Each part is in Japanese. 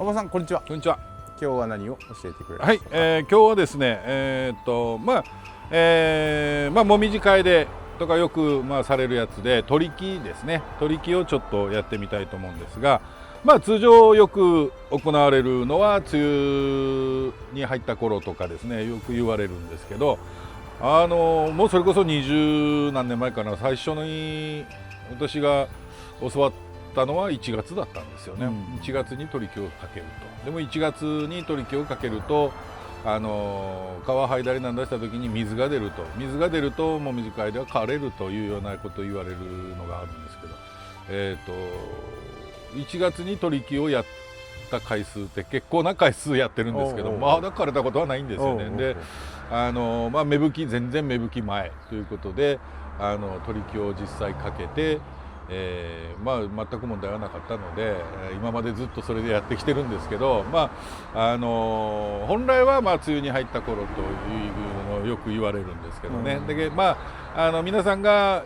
馬さんこんにちは。こんにちは。今日は何を教えてくれるんはい、ですか。今日はですね、もみじ会でとかよくされるやつで取り木ですね。取り木をちょっとやってみたいと思うんですが、通常よく行われるのは梅雨に入った頃とかですね、よく言われるんですけど、もうそれこそ20何年前かな、最初に私が教わったのは1月だったんですよね。1月に取り木をかけると。でも1月に取り木をかけると川はいだりなんだした時に水が出るともみじ会では枯れるというようなことを言われるのがあるんですけど、1月に取り木をやった回数って結構な回数やってるんですけど、まだ枯れたことはないんですよね。で芽吹き全然芽吹き前ということで取り木を実際かけて、全く問題はなかったので今までずっとそれでやってきてるんですけど、本来は梅雨に入った頃というのをよく言われるんですけどね。で皆さんが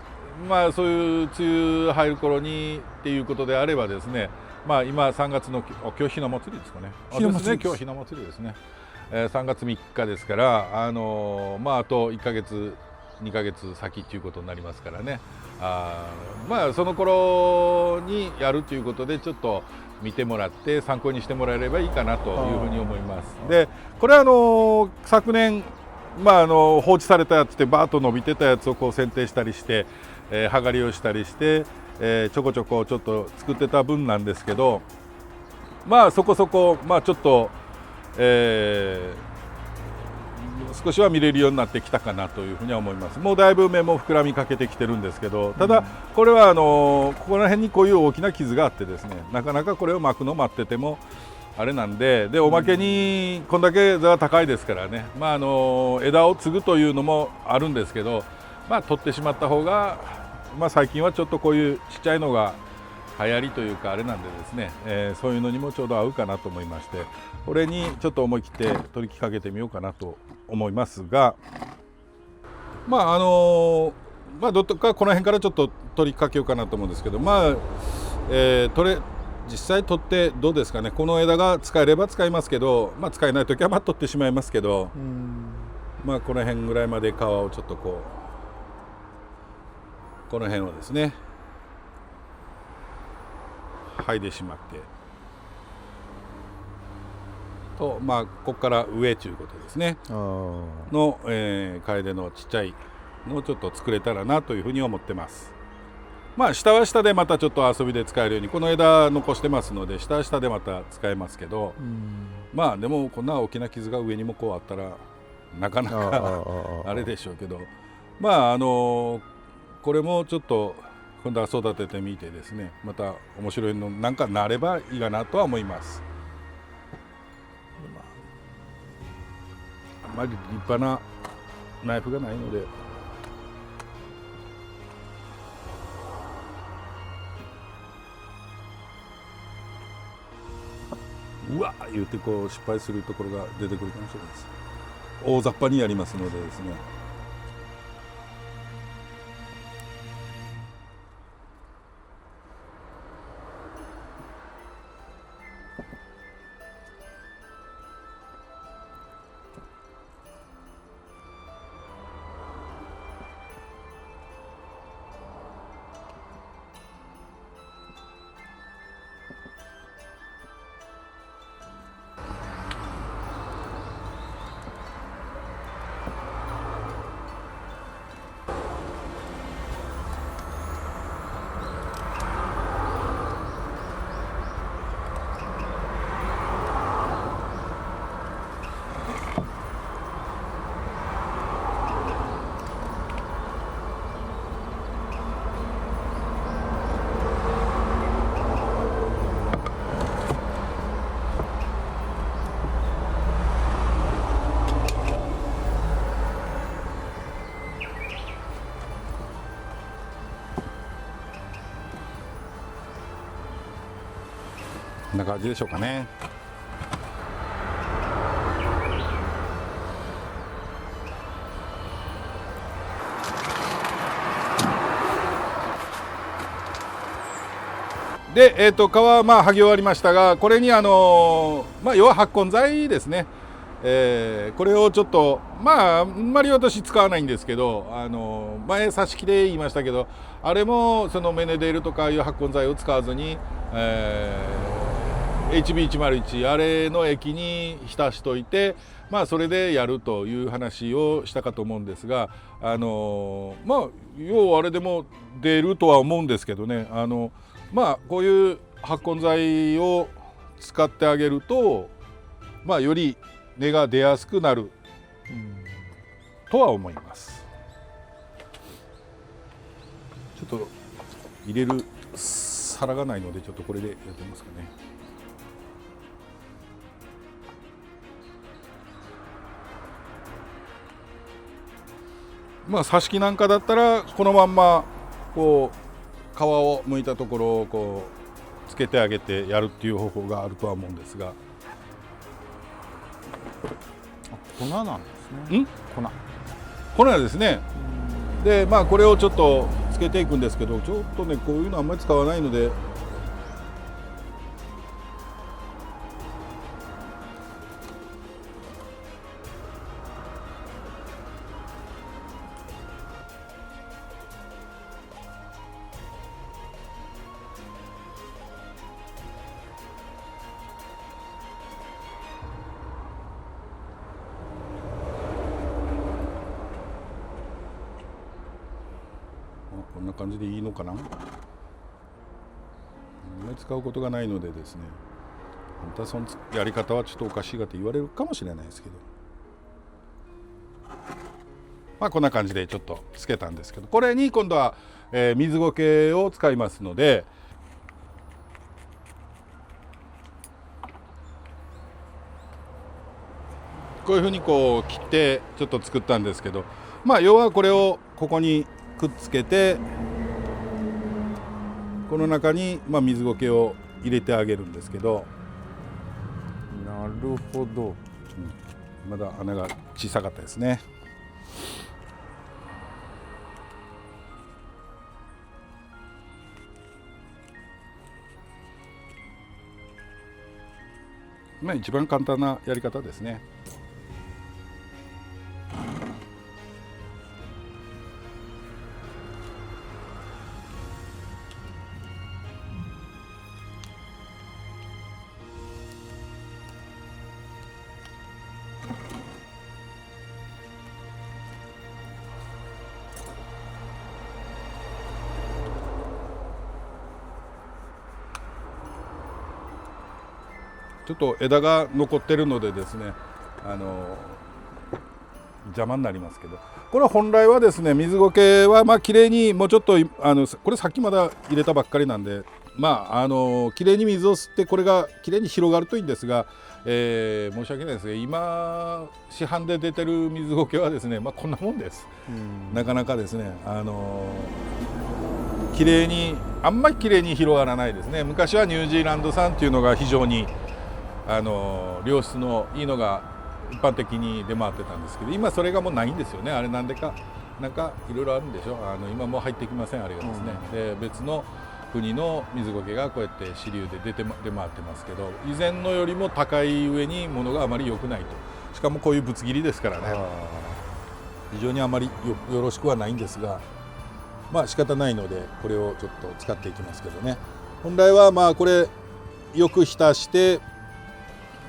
そういう梅雨入る頃にっていうことであればですね、今3月の今日ひな祭りですかね。今日ひな祭りですね。3月3日ですから、あと1ヶ月2ヶ月先ということになりますからね。その頃にやるということでちょっと見てもらって参考にしてもらえればいいかなというふうに思います。でこれは昨年放置されたやつでバーッと伸びてたやつをこう剪定したりして、葉刈りをしたりして、ちょこちょこちょっと作ってた分なんですけど、そこそこちょっと、少しは見れるようになってきたかなというふうには思います。もうだいぶ目も膨らみかけてきてるんですけど、ただこれはここら辺にこういう大きな傷があってですね、なかなかこれを巻くの待っててもあれなんで、おまけにこんだけ座が高いですからね、枝を継ぐというのもあるんですけど、取ってしまった方が、最近はちょっとこういうちっちゃいのが流行りというかあれなんでですね、そういうのにもちょうど合うかなと思いまして、これにちょっと思い切って取り木かけてみようかなと思いますが、どっかこの辺からちょっと取りかけようかなと思うんですけど、実際取ってどうですかね。この枝が使えれば使いますけど、使えない時は取ってしまいますけど、この辺ぐらいまで皮をちょっとこの辺をですね剥いでしまってと、ここから上ということですねの、楓のちっちゃいのをちょっと作れたらなというふうに思ってます。下は下でまたちょっと遊びで使えるようにこの枝残してますので、下は下でまた使えますけど、でもこんな大きな傷が上にもこうあったらなかなかあれでしょうけど、これもちょっと今度は育ててみてですね、また面白いのなんかなればいいかなとは思います。あんまり立派なナイフがないので、うわー言うてこう失敗するところが出てくるかもしれないです。大雑把にやりますのでですね。こんな感じでしょうかね。で、皮はまあ剥ぎ終わりましたが、これに要は発根剤ですね、これをちょっとあんまり私使わないんですけど、前挿し木で言いましたけど、あれもそのメネデールとかいう発根剤を使わずに、HB101 あれの液に浸しといて、それでやるという話をしたかと思うんですが、要はあれでも出るとは思うんですけどね、こういう発根剤を使ってあげると、より根が出やすくなるとは思います。ちょっと入れる皿がないので、ちょっとこれでやってみますかね。挿し木なんかだったらこのまんまこう皮を剥いたところをこうつけてあげてやるっていう方法があるとは思うんですが。粉なんですね。粉ですね。でこれをちょっとつけていくんですけど、ちょっとねこういうのあんまり使わないので、こんな感じでいいのかな。あんまり使うことがないのでですね、あんたそのやり方はちょっとおかしいかって言われるかもしれないですけど、こんな感じでちょっとつけたんですけど、これに今度は、水苔を使いますので、こういうふうにこう切ってちょっと作ったんですけど、要はこれをここにくっつけて、この中に水苔を入れてあげるんですけど、なるほど。まだ穴が小さかったですね。一番簡単なやり方ですね。ちょっと枝が残ってるのでですね、邪魔になりますけど、これは本来はですね、水苔はきれいにもうちょっとこれさっきまだ入れたばっかりなんで、きれいに水を吸ってこれがきれいに広がるといいんですが、申し訳ないですが、今市販で出てる水苔はですね、こんなもんです。なかなかですね、きれいにあんまりきれいに広がらないですね。昔はニュージーランド産っていうのが非常に良質のいいのが一般的に出回ってたんですけど、今それがもうないんですよね。あれなんでかなんかいろいろあるんでしょ。今もう入ってきません、あれがですね。で別の国の水苔がこうやって支流で出回ってますけど、以前のよりも高い上に物があまり良くないと。しかもこういうぶつ切りですからね、非常にあまり よろしくはないんですが、仕方ないのでこれをちょっと使っていきますけどね。本来はこれよく浸して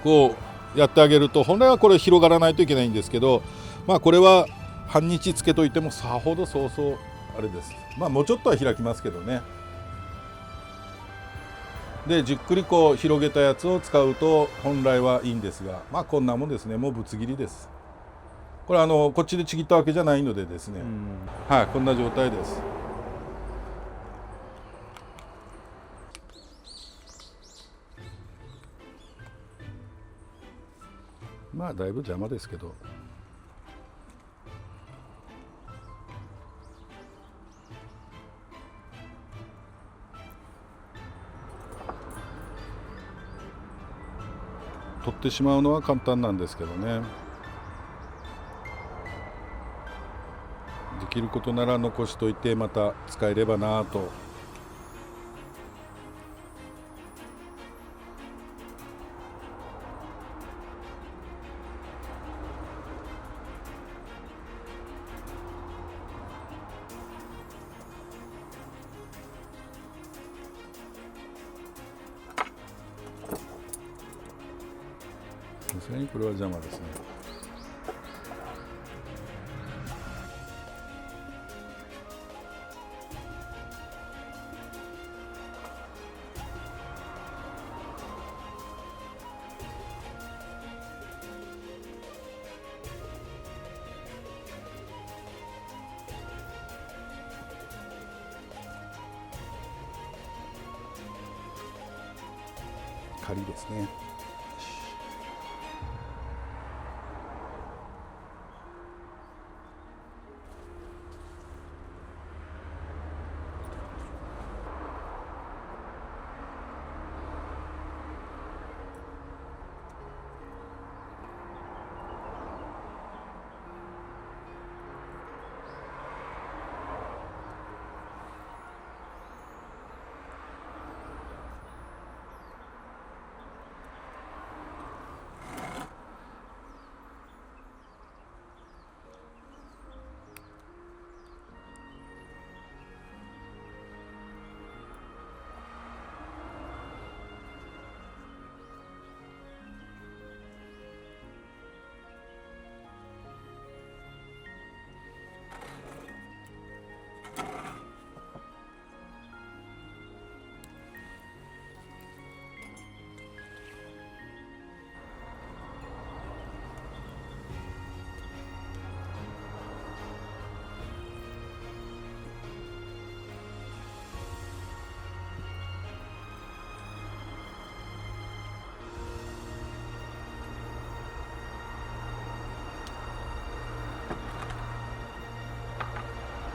こうやってあげると、本来はこれ広がらないといけないんですけど、これは半日つけといてもさほどそうそうあれです。もうちょっとは開きますけどね。でじっくりこう広げたやつを使うと本来はいいんですが、こんなもんですね。もうぶつ切りです。これこっちでちぎったわけじゃないのでですね、こんな状態です。だいぶ邪魔ですけど、取ってしまうのは簡単なんですけどね。できることなら残しといてまた使えればなと。すがにこれは邪魔ですね。仮ですね。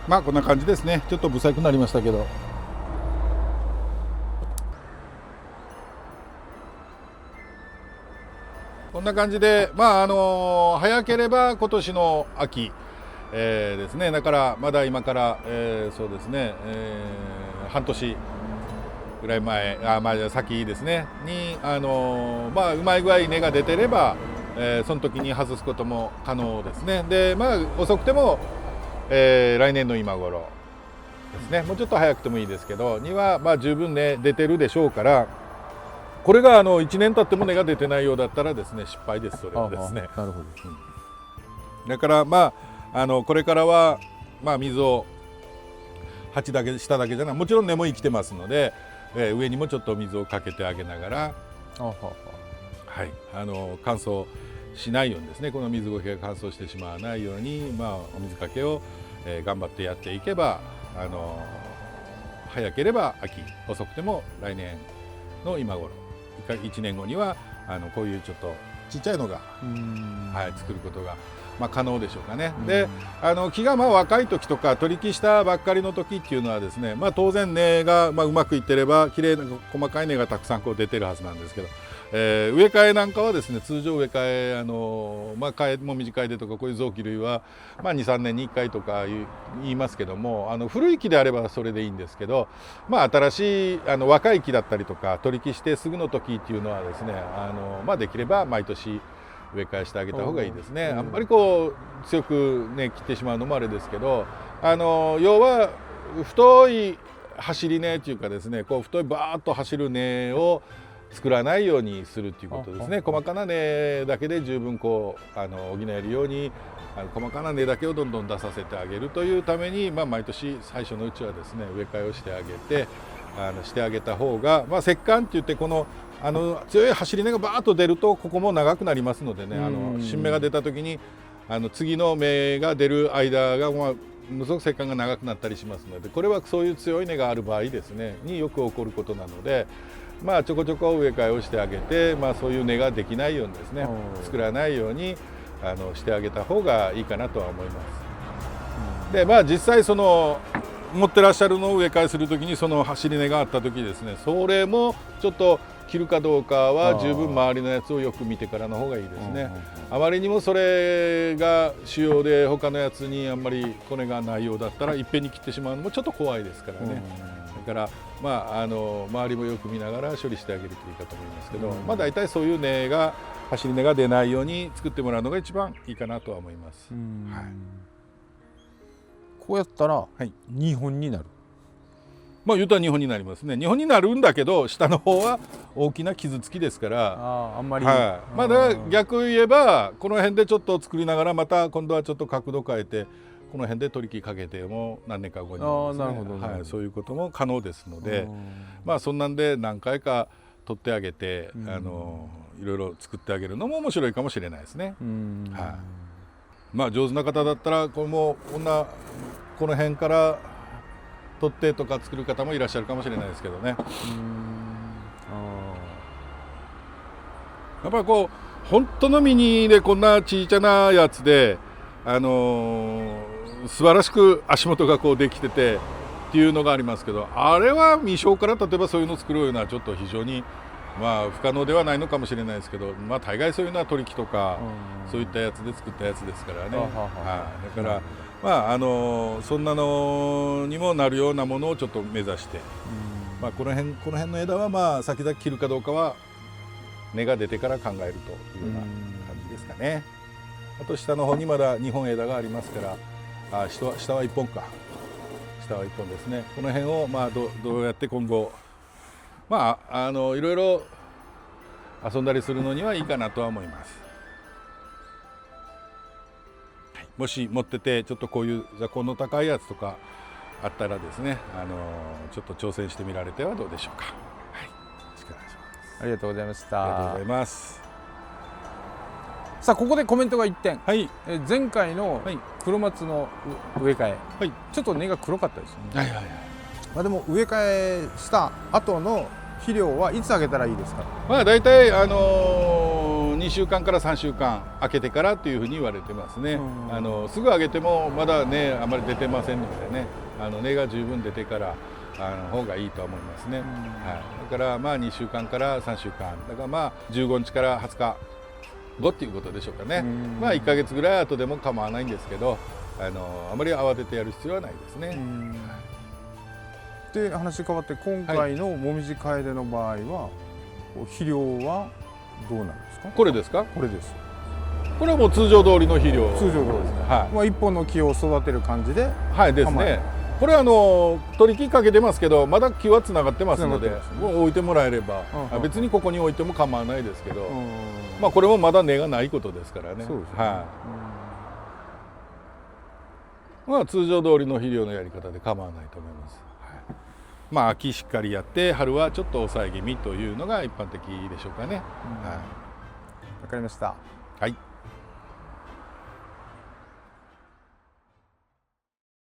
まあこんな感じですね。ちょっと不細工になりましたけど。こんな感じで、まあ早ければ今年の秋、ですね。だからまだ今から、そうですね、半年ぐらい前、まあ先ですねにまあうまい具合に根が出てれば、その時に外すことも可能ですね。でまあ遅くても来年の今頃ですね、もうちょっと早くてもいいですけどには、まあ、十分ね出てるでしょうから、これが1年経っても根が出てないようだったらですね失敗です。それはですね。なるほど。だからまあこれからは、まあ、水を鉢だけ下だけじゃない、もちろん根も生きてますので、上にもちょっと水をかけてあげながら、はい、乾燥しないようにですね、この水苔が乾燥してしまわないように、まあ、お水かけを、頑張ってやっていけば早ければ秋、遅くても来年の今頃1年後にはこういうちょっとちっちゃいのが、はい、作ることが、まあ、可能でしょうかね。で木がまあ若い時とか取り木したばっかりの時っていうのはですね、まあ、当然根がまあうまくいってればきれいな細かい根がたくさんこう出てるはずなんですけど、植え替えなんかはですね、通常植え替えまあ、替えも短いでとかこういう臓器類は、まあ、2、3年に1回とか言いますけども、古い木であればそれでいいんですけど、まあ、新しい若い木だったりとか取り木してすぐの時っていうのはですねまあ、できれば毎年植え替えしてあげた方がいいですね。あんまりこう強くね切ってしまうのもあれですけど、要は太い走り根というかですね、こう太いバーッと走る根を作らないようにするっていうことですね。細かな根だけで十分こう補えるように細かな根だけをどんどん出させてあげるというために、まあ、毎年最初のうちはですね植え替えをしてあげてしてあげた方が、まあ、石棺っていってこの強い走り根がバーッと出るとここも長くなりますのでね、新芽が出た時に次の芽が出る間が、まあ、ものすごく石棺が長くなったりしますので、これはそういう強い根がある場合ですねによく起こることなので、まあ、ちょこちょこ植え替えをしてあげて、まあ、そういう根ができないようにですね作らないようにしてあげた方がいいかなとは思います。でまあ実際持ってらっしゃるのを植え替えするときにその走り根があったときですね、それもちょっと切るかどうかは十分周りのやつをよく見てからの方がいいですね。あまりにもそれが主要で他のやつにあんまり骨がないようだったらいっぺんに切ってしまうのもちょっと怖いですからね。だからまあ周りもよく見ながら処理してあげるといいかと思いますけど、まあ大体そういう根が走り根が出ないように作ってもらうのが一番いいかなとは思います。はい、こうやったら2本になる。まあ言うたら2本になりますね。2本になるんだけど下の方は大きな傷つきですから、あんまり、はいまあ、だから逆言えばこの辺でちょっと作りながらまた今度はちょっと角度変えてこの辺で取り木かけても何年か後にもですね、なるほど、はい、そういうことも可能ですので、まあそんなんで何回か取ってあげて、いろいろ作ってあげるのも面白いかもしれないですね。はい、まあ上手な方だったらこれもこの辺から取ってとか作る方もいらっしゃるかもしれないですけどね。やっぱりこう本当のミニでこんな小さなやつで、素晴らしく足元がこうできててっていうのがありますけど、あれは未生から例えばそういうのを作るのはちょっと非常にまあ不可能ではないのかもしれないですけど、まあ大概そういうのは取り木とかそういったやつで作ったやつですからね。はい、だからまあそんなのにもなるようなものをちょっと目指して、まあこの辺の枝はまあ先々切るかどうかは根が出てから考えるというような感じですかね。あと下の方にまだ2本枝がありますから、下は1本か。下は1本ですね。この辺をまあどうやって今後まあいろいろ遊んだりするのにはいいかなとは思います。はい、もし持っててちょっとこういう座高の高いやつとかあったらですね、ちょっと挑戦してみられてはどうでしょうか。はい、よろしくお願いします。ありがとうございました。ありがとうございます。さあここでコメントが1点、はい、前回の黒松の植え替え、はい、ちょっと根が黒かったですよね。はいはいはい。まあでも植え替えした後の肥料はいつあげたらいいですか。まあ大体2週間から3週間空けてからっていうふうに言われてますね。すぐあげてもまだ根あまり出てませんのでね、根が十分出てから方がいいと思いますね。はい、だからまあ2週間から3週間だからまあ15日から20日後っていうことでしょうかね。まあ1ヶ月ぐらい後でも構わないんですけど、あまり慌ててやる必要はないですね。で話変わって今回のもみじカエデの場合は、肥料はどうなんですか。これですか。これです。これはもう通常通りの肥料。通常通りですね。はい。まあ一本の木を育てる感じで。はいですね。これ取り木かけてますけどまだ木はつながってますので、もう置いてもらえれば、別にここに置いても構わないですけど、まあこれもまだ根がないことですからね。そうですね。はい。まあ通常通りの肥料のやり方で構わないと思います。まあ秋しっかりやって春はちょっと抑え気味というのが一般的でしょうかね。わかりました。はい。